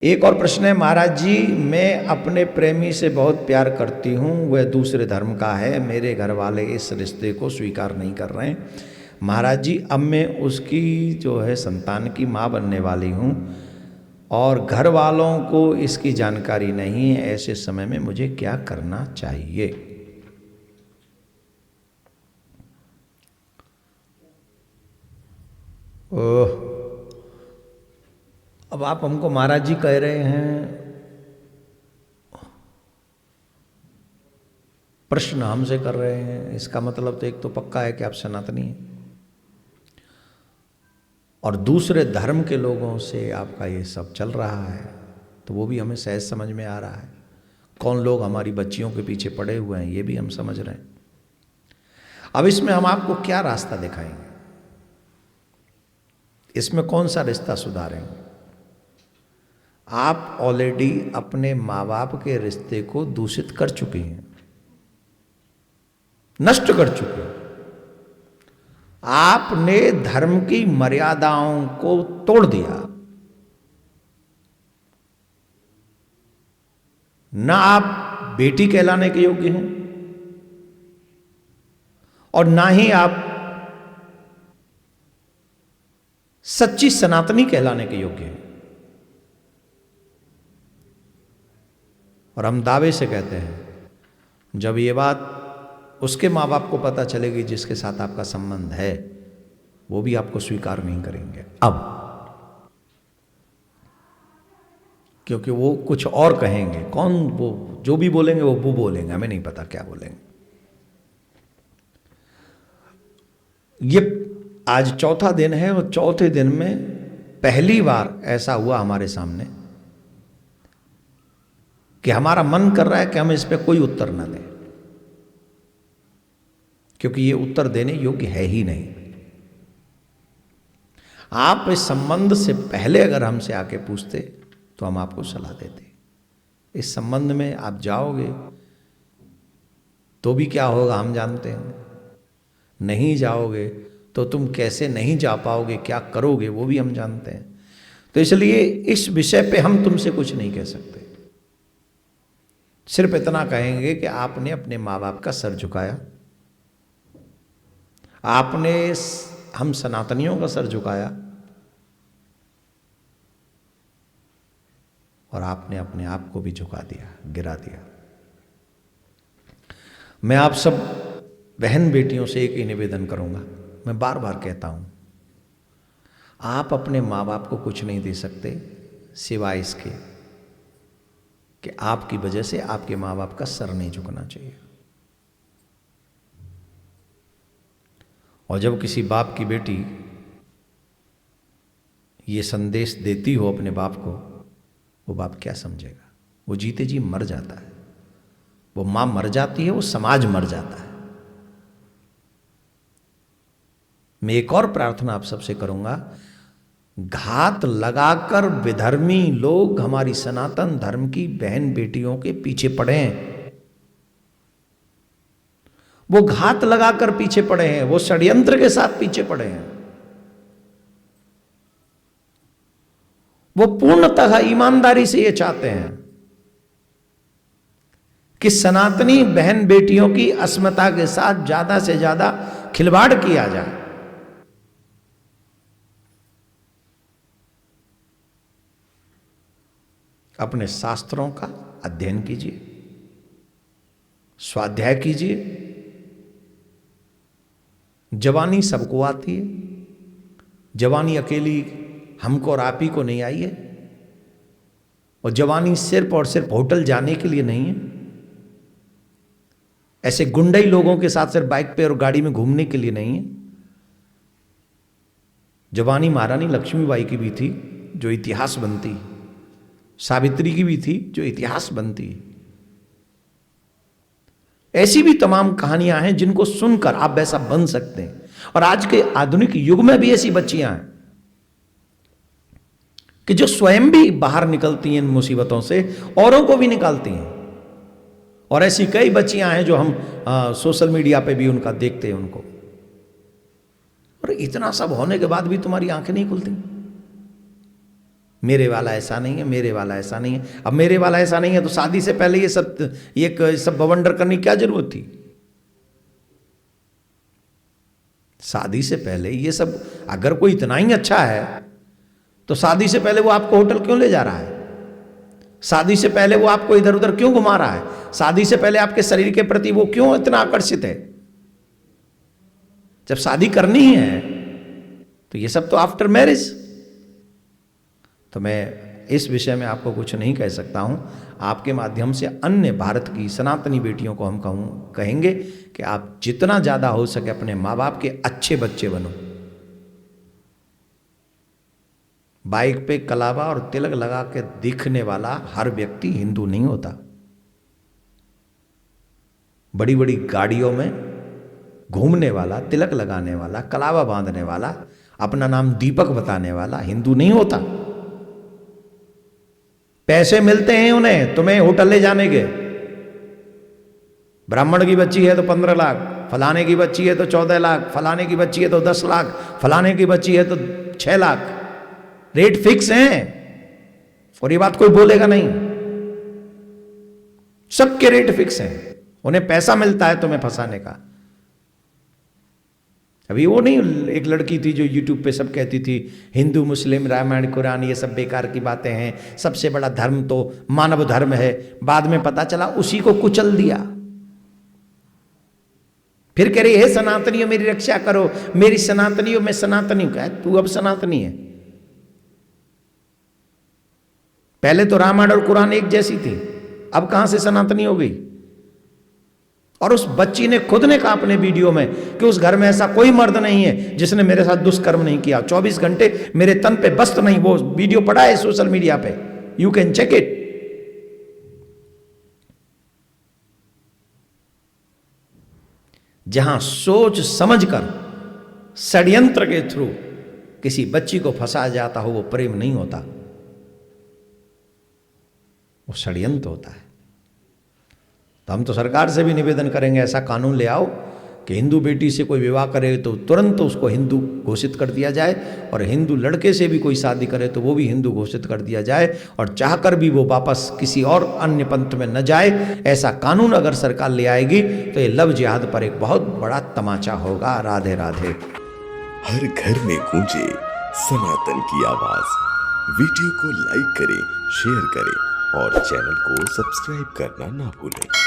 एक और प्रश्न है, महाराज जी मैं अपने प्रेमी से बहुत प्यार करती हूँ, वह दूसरे धर्म का है, मेरे घर वाले इस रिश्ते को स्वीकार नहीं कर रहे हैं। महाराज जी अब मैं उसकी जो है संतान की माँ बनने वाली हूँ और घर वालों को इसकी जानकारी नहीं है, ऐसे समय में मुझे क्या करना चाहिए? ओह, अब आप हमको महाराज जी कह रहे हैं, प्रश्न हमसे कर रहे हैं, इसका मतलब तो एक तो पक्का है कि आप सनातनी हैं और दूसरे धर्म के लोगों से आपका ये सब चल रहा है, तो वो भी हमें सहज समझ में आ रहा है। कौन लोग हमारी बच्चियों के पीछे पड़े हुए हैं ये भी हम समझ रहे हैं। अब इसमें हम आपको क्या रास्ता दिखाएंगे, इसमें कौन सा रिश्ता सुधारेंगे? आप ऑलरेडी अपने माँ बाप के रिश्ते को दूषित कर चुके हैं, नष्ट कर चुके हैं। आपने धर्म की मर्यादाओं को तोड़ दिया। ना आप बेटी कहलाने के योग्य हैं और ना ही आप सच्ची सनातनी कहलाने के योग्य हैं। और हम दावे से कहते हैं, जब ये बात उसके माँ बाप को पता चलेगी जिसके साथ आपका संबंध है, वो भी आपको स्वीकार नहीं करेंगे अब, क्योंकि वो कुछ और कहेंगे। कौन वो? जो भी बोलेंगे वो बोलेंगे, हमें नहीं पता क्या बोलेंगे। ये आज चौथा दिन है और चौथे दिन में पहली बार ऐसा हुआ हमारे सामने कि हमारा मन कर रहा है कि हम इस पर कोई उत्तर न दें, क्योंकि ये उत्तर देने योग्य है ही नहीं। आप इस संबंध से पहले अगर हमसे आके पूछते तो हम आपको सलाह देते। इस संबंध में आप जाओगे तो भी क्या होगा हम जानते हैं, नहीं जाओगे तो तुम कैसे नहीं जा पाओगे, क्या करोगे वो भी हम जानते हैं। तो इसलिए इस विषय पे हम तुमसे कुछ नहीं कह सकते। सिर्फ इतना कहेंगे कि आपने अपने माँ बाप का सर झुकाया, आपने हम सनातनियों का सर झुकाया और आपने अपने आप को भी झुका दिया, गिरा दिया। मैं आप सब बहन बेटियों से एक ही निवेदन करूंगा, मैं बार बार कहता हूं, आप अपने माँ बाप को कुछ नहीं दे सकते सिवाय इसके कि आपकी वजह से आपके माँ बाप का सर नहीं झुकना चाहिए। और जब किसी बाप की बेटी ये संदेश देती हो अपने बाप को, वो बाप क्या समझेगा? वो जीते जी मर जाता है, वो मां मर जाती है, वो समाज मर जाता है। मैं एक और प्रार्थना आप सबसे करूंगा, घात लगाकर विधर्मी लोग हमारी सनातन धर्म की बहन बेटियों के पीछे पड़े हैं। वो घात लगाकर पीछे पड़े हैं, वो षड्यंत्र के साथ पीछे पड़े हैं। वो पूर्णतः ईमानदारी से ये चाहते हैं कि सनातनी बहन बेटियों की अस्मिता के साथ ज्यादा से ज्यादा खिलवाड़ किया जाए। अपने शास्त्रों का अध्ययन कीजिए, स्वाध्याय कीजिए। जवानी सबको आती है, जवानी अकेली हमको और आप ही को नहीं आई है। और जवानी सिर्फ और सिर्फ होटल जाने के लिए नहीं है, ऐसे गुंडई लोगों के साथ सिर्फ बाइक पे और गाड़ी में घूमने के लिए नहीं है। जवानी महारानी लक्ष्मीबाई की भी थी जो इतिहास बनती, सावित्री की भी थी जो इतिहास बनती। ऐसी भी तमाम कहानियां हैं जिनको सुनकर आप वैसा बन सकते हैं। और आज के आधुनिक युग में भी ऐसी बच्चियां हैं कि जो स्वयं भी बाहर निकलती हैं इन मुसीबतों से, औरों को भी निकालती हैं। और ऐसी कई बच्चियां हैं जो हम सोशल मीडिया पे भी उनका देखते हैं उनको। और इतना सब होने के बाद भी तुम्हारी आंखें नहीं खुलती। मेरे वाला ऐसा नहीं है, मेरे वाला ऐसा नहीं है। अब मेरे वाला ऐसा नहीं है तो शादी से पहले ये सब बवंडर करने की क्या जरूरत थी? शादी से पहले ये सब, अगर कोई इतना ही अच्छा है तो शादी से पहले वो आपको होटल क्यों ले जा रहा है? शादी से पहले वो आपको इधर उधर क्यों घुमा रहा है? शादी से पहले आपके शरीर के प्रति वो क्यों इतना आकर्षित है? जब शादी करनी है तो ये सब तो आफ्टर मैरिज। तो मैं इस विषय में आपको कुछ नहीं कह सकता हूं। आपके माध्यम से अन्य भारत की सनातनी बेटियों को हम कहेंगे कि आप जितना ज्यादा हो सके अपने माँ बाप के अच्छे बच्चे बनो। बाइक पे कलावा और तिलक लगा के दिखने वाला हर व्यक्ति हिंदू नहीं होता। बड़ी बड़ी गाड़ियों में घूमने वाला, तिलक लगाने वाला, कलावा बांधने वाला, अपना नाम दीपक बताने वाला हिंदू नहीं होता। पैसे मिलते हैं उन्हें तुम्हें होटल ले जाने के। ब्राह्मण की बच्ची है तो 15 लाख, फलाने की बच्ची है तो 14 लाख, फलाने की बच्ची है तो 10 लाख, फलाने की बच्ची है तो 6 लाख। रेट फिक्स हैं और ये बात कोई बोलेगा नहीं। सबके रेट फिक्स हैं, उन्हें पैसा मिलता है तुम्हें फंसाने का। अभी वो नहीं, एक लड़की थी जो यूट्यूब पे सब कहती थी हिंदू मुस्लिम रामायण कुरान ये सब बेकार की बातें हैं, सबसे बड़ा धर्म तो मानव धर्म है। बाद में पता चला उसी को कुचल दिया। फिर कह रही है सनातनियों मेरी रक्षा करो, मेरी सनातनियों, मैं सनातनी हूं। तू अब सनातनी है? पहले तो रामायण और कुरान एक जैसी थी, अब कहां से सनातनी हो गई? और उस बच्ची ने खुद ने कहा अपने वीडियो में कि उस घर में ऐसा कोई मर्द नहीं है जिसने मेरे साथ दुष्कर्म नहीं किया, 24 घंटे मेरे तन पे वस्त्र नहीं। वो वीडियो पड़ा है सोशल मीडिया पे, यू कैन चेक इट। जहां सोच समझकर षड्यंत्र के थ्रू किसी बच्ची को फंसाया जाता हो वो प्रेम नहीं होता, वो षड्यंत्र होता है। तो हम तो सरकार से भी निवेदन करेंगे ऐसा कानून ले आओ कि हिंदू बेटी से कोई विवाह करे तो तुरंत उसको हिंदू घोषित कर दिया जाए, और हिंदू लड़के से भी कोई शादी करे तो वो भी हिंदू घोषित कर दिया जाए, और चाहकर भी वो वापस किसी और अन्य पंथ में न जाए। ऐसा कानून अगर सरकार ले आएगी तो ये लव जिहाद पर एक बहुत बड़ा तमाचा होगा। राधे राधे। हर घर में गूंजे सनातन की आवाज। वीडियो को लाइक करें, शेयर करें और चैनल को सब्सक्राइब करना ना भूलें।